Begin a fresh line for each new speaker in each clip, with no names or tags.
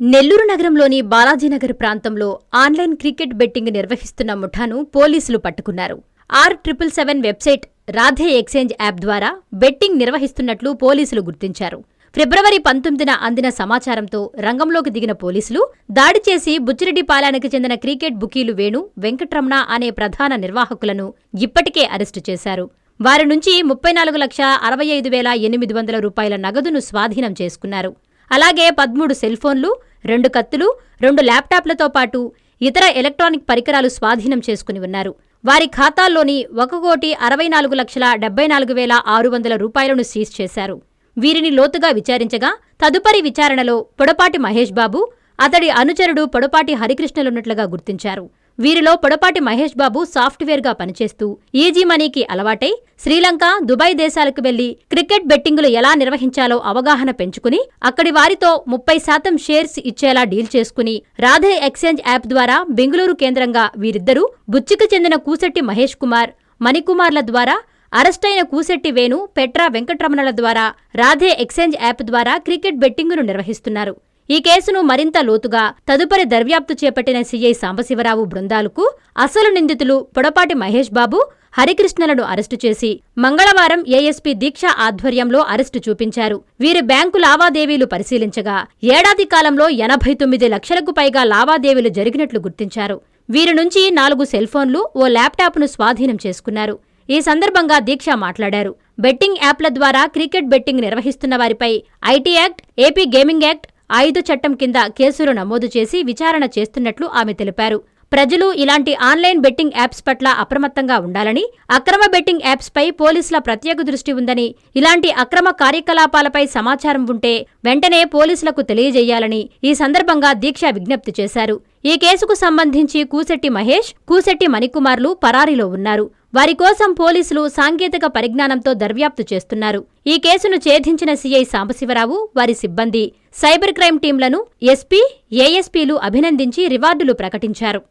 నెల్లూరు నగరంలోని బాలాజీనగర్ ప్రాంతంలో online cricket betting నిర్వహిస్తున్న ముఠాను పోలీసులు పట్టుకున్నారు. R777 website Radhe exchange app ద్వారా బెట్టింగ్ నిర్వహిస్తున్నట్లు పోలీసులు గుర్తించారు. ఫిబ్రవరి 19న అందిన సమాచారంతో రంగంలోకి దిగిన పోలీసులు దాడి చేసి బుచ్చిరెడ్డిపాలెనికి చెందిన క్రికెట్ బుకీలు వేణు, వెంకట్రమణ అనే ప్రధాన నిర్వాహకులను ఇప్పటికే అరెస్టు చేశారు. వారి నుంచి 34,65,800 రూపాయల నగదును స్వాధీనం చేసుకున్నారు. అలాగే 13 సెల్ఫోన్లు, 2 కత్తులు, 2 ల్యాప్టాప్లతో పాటు ఇతర ఎలక్ట్రానిక్ పరికరాలు స్వాధీనం చేసుకుని ఉన్నారు. వారి ఖాతాల్లోని 1,64,74,600 రూపాయలను సీజ్ చేశారు. వీరిని లోతుగా విచారించగా తదుపరి విచారణలో పొడపాటి మహేష్ బాబు, అతడి అనుచరుడు పొడపాటి హరికృష్ణలున్నట్లుగా గుర్తించారు. వీరిలో పొడపాటి మహేష్ బాబు సాఫ్ట్వేర్గా పనిచేస్తూ ఈజీ మనీకి అలవాటై శ్రీలంక, దుబాయ్ దేశాలకు వెళ్లి క్రికెట్ బెట్టింగులు ఎలా నిర్వహించాలో అవగాహన పెంచుకుని అక్కడి వారితో 30% షేర్స్ ఇచ్చేలా డీల్ చేసుకుని రాధే ఎక్స్చేంజ్ యాప్ ద్వారా బెంగళూరు కేంద్రంగా వీరిద్దరూ బుచ్చికి చెందిన కూసెట్టి మహేష్ కుమార్, మణికుమార్ల ద్వారా అరెస్టైన కూసెట్టి వేణు, పెట్రా వెంకట్రమణల ద్వారా రాధే ఎక్స్చేంజ్ యాప్ ద్వారా క్రికెట్ బెట్టింగును నిర్వహిస్తున్నారు. ఈ కేసును మరింత లోతుగా తదుపరి దర్యాప్తు చేపట్టిన సీఐ సాంబశివరావు బృందాలకు అసలు నిందితులు పొడపాటి మహేష్ బాబు, హరికృష్ణలను అరెస్టు చేసి మంగళవారం ఏఎస్పీ దీక్ష ఆధ్వర్యంలో అరెస్టు చూపించారు. వీరి బ్యాంకు లావాదేవీలు పరిశీలించగా ఏడాది కాలంలో 89 లక్షలకు పైగా లావాదేవీలు జరిగినట్లు గుర్తించారు. వీరి నుంచి 4 సెల్ఫోన్లు, ఓ ల్యాప్టాప్ను స్వాధీనం చేసుకున్నారు. ఈ సందర్భంగా దీక్ష మాట్లాడారు. బెట్టింగ్ యాప్ల ద్వారా క్రికెట్ బెట్టింగ్ నిర్వహిస్తున్న వారిపై IT act, AP gaming act, ఆయుధ చట్టం కింద కేసులు నమోదు చేసి విచారణ చేస్తున్నట్లు ఆమె తెలిపారు. ప్రజలు ఇలాంటి ఆన్లైన్ బెట్టింగ్ యాప్స్ పట్ల అప్రమత్తంగా ఉండాలని, అక్రమ బెట్టింగ్ యాప్స్పై పోలీసుల ప్రత్యేక దృష్టి ఉందని, ఇలాంటి అక్రమ కార్యకలాపాలపై సమాచారం ఉంటే వెంటనే పోలీసులకు తెలియజేయాలని ఈ సందర్భంగా దీక్ష విజ్ఞప్తి చేశారు. ఈ కేసుకు సంబంధించి కూసెట్టి మహేష్, కూసెట్టి మణికుమార్లు పరారీలో ఉన్నారు. వారి కోసం పోలీసులు సాంకేతిక పరిజ్ఞానంతో దర్యాప్తు చేస్తున్నారు. ఈ కేసును ఛేదించిన సీఐ సాంబశివరావు, వారి సిబ్బంది, సైబర్ క్రైమ్ టీంలను ఎస్పీ, ఏఎస్పీలు అభినందించి రివార్డులు ప్రకటించారు.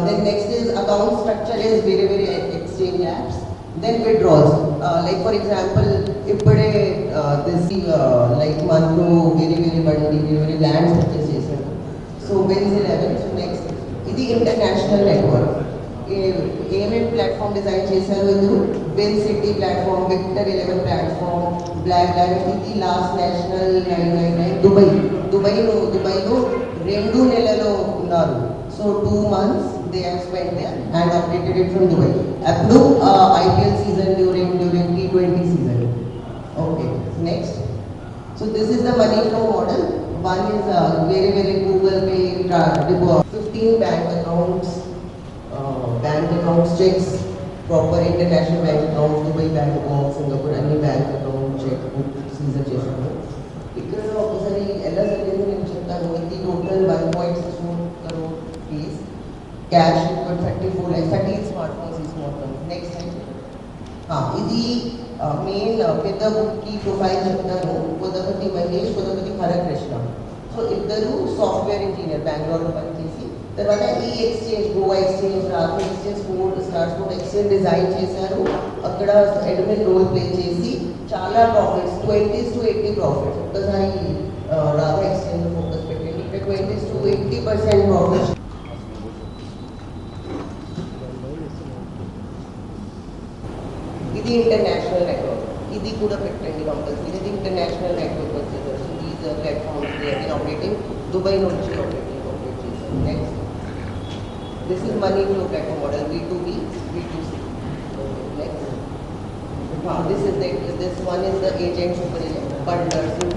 Then next is account structure is very exchange apps. Then withdrawals. Like for example, ippade this like manlo very bandi very land purchase chesaru. So wins 11. So next, idi international network. AMM platform design chesaru indu Win City platform, Victor 11 platform, Black Diamond idi last national 999 Dubai lo 2 నెలలు ఉన్నారు. So 2 months they have spent there and updated it from Dubai. Up to IPL season during T20 season. Okay, next. So this is the money flow model. One is very Google Pay, 15 bank accounts checks, proper international bank accounts, Dubai bank accounts, Singapore any bank account check season చేశాను. ఇక్కడ ఒకసారి ఎలా జరిగింది నేను చెప్తాను. ఇది total 1.64 crore fees, cash for 34 lakhs, 13 smartphones is మొత్తం. Next ఇది మెయిన్ పెద్ద బుక్కి ప్రొఫైల్ చెప్తాను. కొదపతి మహేష్, కొదపతి హరకృష్ణ. సో ఇద్దరు సాఫ్ట్వేర్ ఇంజనీర్ బెంగళూరులో పనిచేసి తర్వాత ఈ exchange, Goa exchange, Radha exchange, star sport exchange design చేశారు. అక్కడ అడ్మిన్ రోల్ ప్లే చేసి చాలా ప్రాఫిట్స్, 20s to 80 ప్రాఫిట్స్. ఒక్కసారి రాధా ఎక్స్చేంజ్ ఫోకస్ పెట్టండి. ఇక్కడ 20s to 80% ప్రాఫిట్స్. ఇది ఇంటర్నేషనల్ నెట్వర్క్, ఇది కూడా పెట్టండి కంపల్సరీ. ఇది ఇంటర్నేషనల్ నెట్వర్క్ వచ్చేసరికి these platforms they are operating Dubai నుంచి ఆపరేట్ చేశారు. Next, this is money flow platform model, B2B, B2C. Next, this one is the agent super agent, but nursing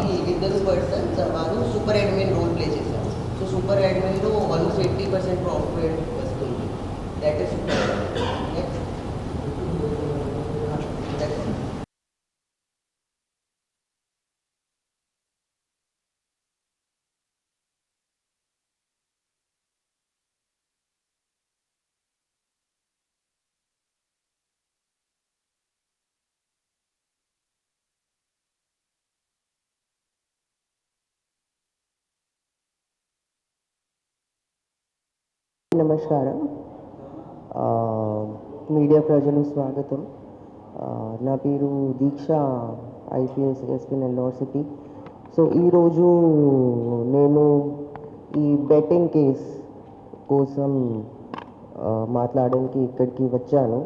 ఈ ఇద్దరు పర్సన్స్ వారు సూపర్ అడ్మిన్ రోల్ ప్లే చేశారు. So super అడ్మిన్లో almost 80% profit వస్తుంది. That is next. నమస్కారం. Media ప్రజలు స్వాగతం. నా పేరు Deeksha, IPS SP Nellore city. So ఈరోజు నేను ఈ బెట్టింగ్ కేస్ కోసం మాట్లాడడానికి ఇక్కడికి వచ్చాను.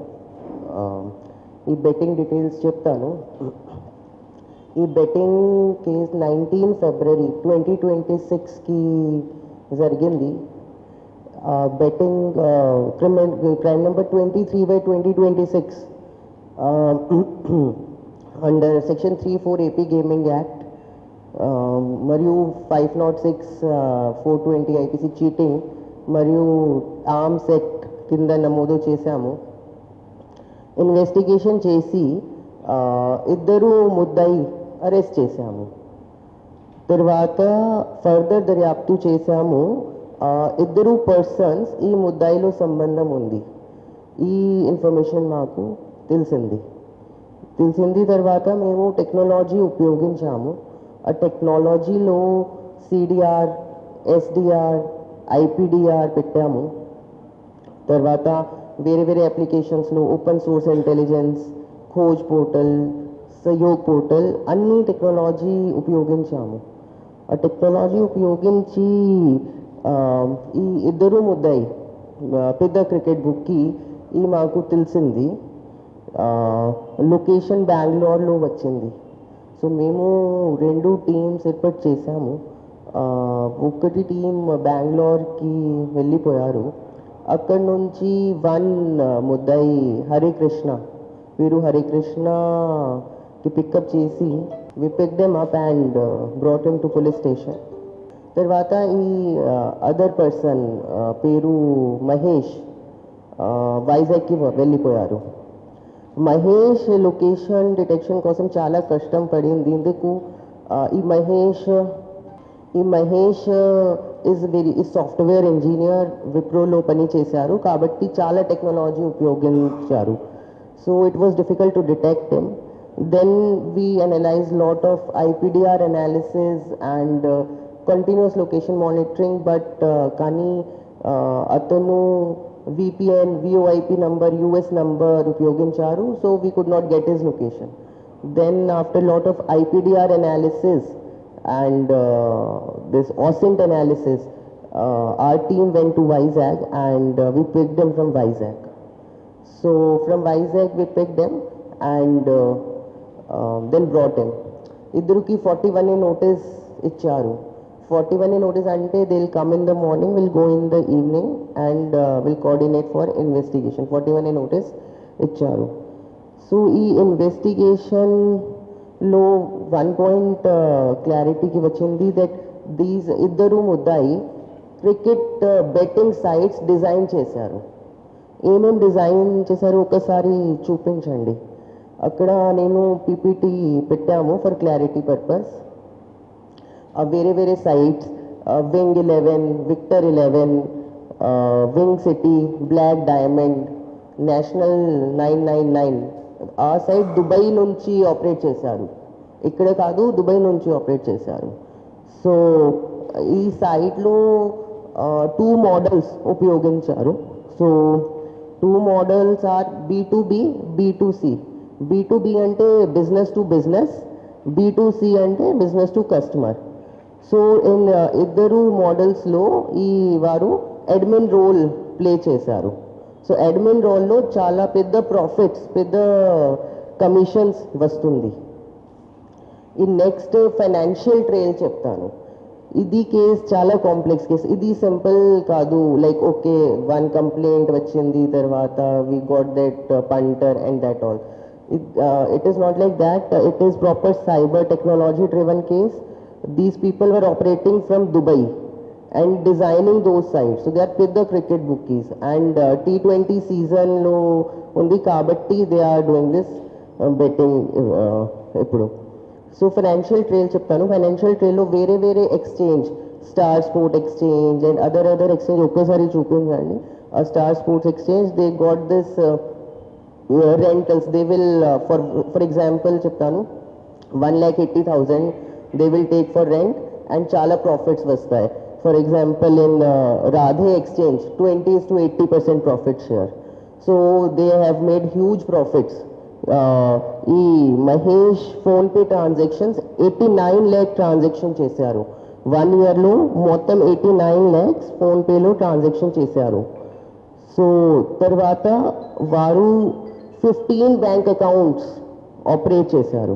ఈ బెట్టింగ్ డీటెయిల్స్ చెప్తాను. ఈ బెట్టింగ్ కేస్ 19 ఫిబ్రవరి 2026కి జరిగింది. Betting crime number 23/2026 under section 34 AP gaming act మరియు 506 420 ఐపీసీ చీటింగ్ మరియు ఆర్మ్స్ యాక్ట్ కింద నమోదు చేశాము. ఇన్వెస్టిగేషన్ చేసి ఇద్దరు ముద్దాయి అరెస్ట్ చేశాము. తర్వాత ఫర్దర్ దర్యాప్తు చేశాము. ఇద్దరు పర్సన్స్ ఈ ముద్దాయిలో సంబంధం ఉంది. ఈ ఇన్ఫర్మేషన్ మాకు తెలిసింది. తర్వాత మేము టెక్నాలజీ ఉపయోగించాము. ఆ టెక్నాలజీలో సిడిఆర్, ఎస్డిఆర్, ఐపీడిఆర్ పెట్టాము. తర్వాత వేరే వేరే అప్లికేషన్స్లో open source intelligence, Khoj portal, Sahyog portal అన్ని టెక్నాలజీ ఉపయోగించాము. ఆ టెక్నాలజీ ఉపయోగించి ఈ ఇద్దరు ముద్దాయి పెద్ద క్రికెట్ బుక్కి ఈ మాకు తెలిసింది. లొకేషన్ బెంగళూరులో వచ్చింది. సో మేము 2 టీమ్స్ ఏర్పాటు చేశాము. ఒకటి టీం బెంగళూరుకి వెళ్ళిపోయారు. అక్కడ నుంచి 1 ముద్దాయి హరికృష్ణ, వీరు హరికృష్ణకి పికప్ చేసి we picked them up and brought him to police station. తర్వాత ఈ అదర్ పర్సన్ పేరు మహేష్ వైజాగ్కి వెళ్ళిపోయారు. మహేష్ లొకేషన్ డిటెక్షన్ కోసం చాలా కష్టం పడింది. ఎందుకు ఈ మహేష్ ఈ సాఫ్ట్వేర్ ఇంజనీర్ విప్రోలో పని చేశారు కాబట్టి చాలా టెక్నాలజీ ఉపయోగించారు. So it was difficult to detect him. Then we analyzed lot of IPDR analysis and continuous location monitoring, but కానీ అతను VPN, VoIP number, US number ఉపయోగించారు. So we could not get his location. Then after lot of IPDR analysis and this OSINT analysis, our team went to Vizag and we picked them from Vizag. So from Vizag we picked them and then brought him. ఇద్దరికి 41A notice ఇచ్చారు. 41A notice అంటే they will come in the morning, will go in the evening and will coordinate for investigation. 41A notice ఇచ్చారు. So ఈ ఇన్వెస్టిగేషన్లో 1 point క్లారిటీకి వచ్చింది that these ఇద్దరు ముద్దాయి cricket betting sites design చేశారు. ఏమేం డిజైన్ చేశారు ఒకసారి చూపించండి. అక్కడ నేను పీపీటీ పెట్టాము ఫర్ క్లారిటీ పర్పస్. వేరే వేరే sites wing 11, Victor 11, wing city, black diamond, national 999 ఆ సైట్ దుబాయ్ నుంచి ఆపరేట్ చేశారు. ఇక్కడ కాదు, దుబాయ్ నుంచి ఆపరేట్ చేశారు. సో ఈ సైట్లో 2 మోడల్స్ ఉపయోగించారు. So 2 models are B2B, B2C. B2B అంటే బిజినెస్ టు బిజినెస్, B2C అంటే బిజినెస్ టు కస్టమర్. సో ఇద్దరు మోడల్స్లో ఈ వారు అడ్మిన్ రోల్ ప్లే చేశారు. సో అడ్మిన్ రోల్లో చాలా పెద్ద ప్రాఫిట్స్, పెద్ద కమిషన్స్ వస్తుంది. ఈ నెక్స్ట్ ఫైనాన్షియల్ ట్రైల్ చెప్తాను. ఇది కేస్ చాలా కాంప్లెక్స్ కేస్. ఇది సింపుల్ కాదు. లైక్ ఓకే 1 కంప్లైంట్ వచ్చింది, తర్వాత we got that punter and that all. It is not like that. It is proper cyber technology driven case. These people were operating from Dubai and designing those sites. So they are with the cricket bookies and T20 season lo undi kabatti they are doing this betting ippudu. So financial trail చెప్తాను. Financial ట్రైల్లో వేరే వేరే exchange, star sport exchange and other exchange ఒక్కసారి చూపించండి. Star sports exchange they got this rentals. They will for example చెప్తాను 1,80,000 they will take for rent and చాలా profits వస్తాయి. For example, in Radhe Exchange, 20 to 80% profit share. So they have made huge profits. ఈ Mahesh PhonePe transactions 89 lakh transaction చేశారు. 1 yearలో మొత్తం 89 lakhs ఫోన్పేలో transaction చేశారు. So తర్వాత వారు 15 బ్యాంక్ అకౌంట్స్ ఆపరేట్ చేశారు.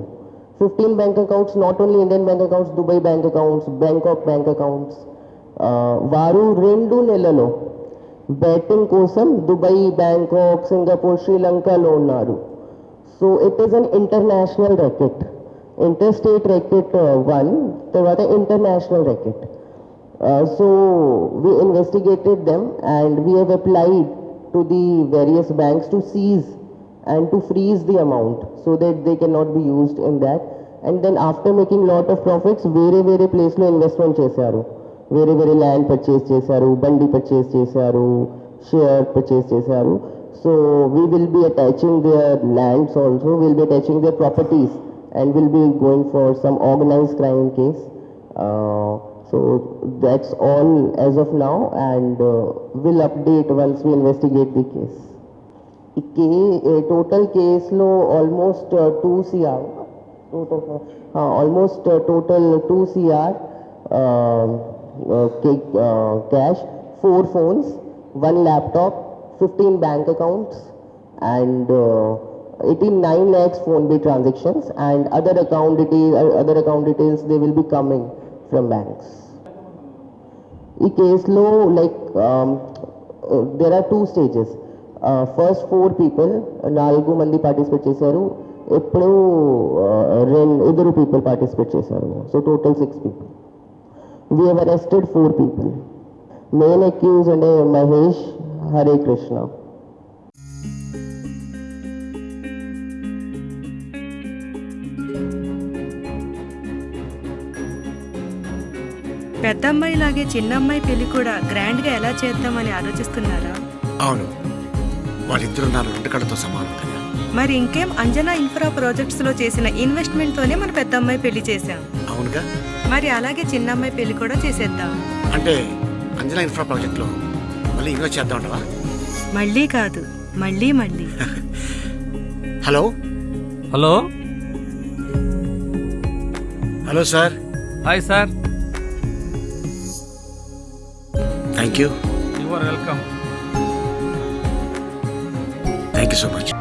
15 bank accounts, not only Indian bank accounts, Dubai bank accounts, Bangkok bank accounts. వారు 2 నెలల్లో బెట్టింగ్ కోసం దుబాయ్, బ్యాంకాక్, సింగపూర్, శ్రీలంకలో ఉన్నారు. So it is an international racket. Interstate racket 1, తర్వాత international racket. So we investigated them and we have applied to the various banks to seize and to freeze the amount so that they cannot be used in that. And then after making lot of profits, వేరే place లో investment చేశారు. వేరే land purchase చేశారు, బండి purchase చేశారు, share purchase చేశారు. So we will be attaching their lands also, we'll be attaching their properties and we'll be going for some organized crime case. So that's all as of now, and we'll update once we investigate the case. Total case lo almost 2 CR. Almost total 2 CR cash, 4 phones, 1 laptop, 15 bank accounts, and 89 lakhs phone pay transactions, and other account details they will be coming from banks. ఈ కేసులో there are 2 stages. First 4 people, 4 మంది participate చేశారు. ఇప్పుడు 2 people participate చేశారు. So total 6 people. We have arrested 4 people. Main accused అంటే మహేష్, హరే కృష్ణ.
పెద్దమ్మాయి లాగే చిన్నమ్మాయి పెళ్లి కూడా గ్రాండ్ గా ఎలా చేద్దామని ఆలోచిస్తున్నారా?
అవును, వాళ్ళిద్దరూ నా 2 కళ్ళతో సమానం కదా.
మరి ఇంకేం, అంజనా ఇన్ఫ్రా ప్రాజెక్ట్స్ లో చేసిన ఇన్వెస్ట్మెంట్ తోనే మన పెద్దమ్మాయి పెళ్లి చేశాం.
అవునుగా,
మరి అలాగే చిన్నమ్మాయి పెళ్లి కూడా చేసేద్దాం.
అంటే అంజనా ఇన్ఫ్రా ప్రాజెక్ట్ లో మళ్ళీ ఇన్వెస్ట్ చేద్దాం అంటావా?
మళ్ళీ కాదు, మళ్ళీ.
Hello
hello
hello sir.
Hi sir.
Thank you.
You are welcome.
Thank you so much.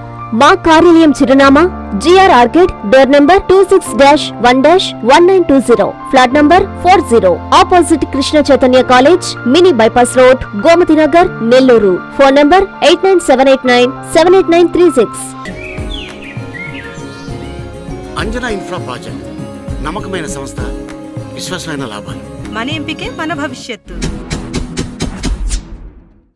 మా కార్యాలయం చిరునామా GR Orchid, door number 26-1-1920, flat number 40, opposite Krishna Chaitanya college, mini bypass road, Gomathi Nagar, Nellore. Phone number 8978978936.
Anjana infra project నమ్మకమైన సంస్థ, విశ్వాసమైన లాభాలు.
మన ఎంపికే మన భవిష్యత్తు.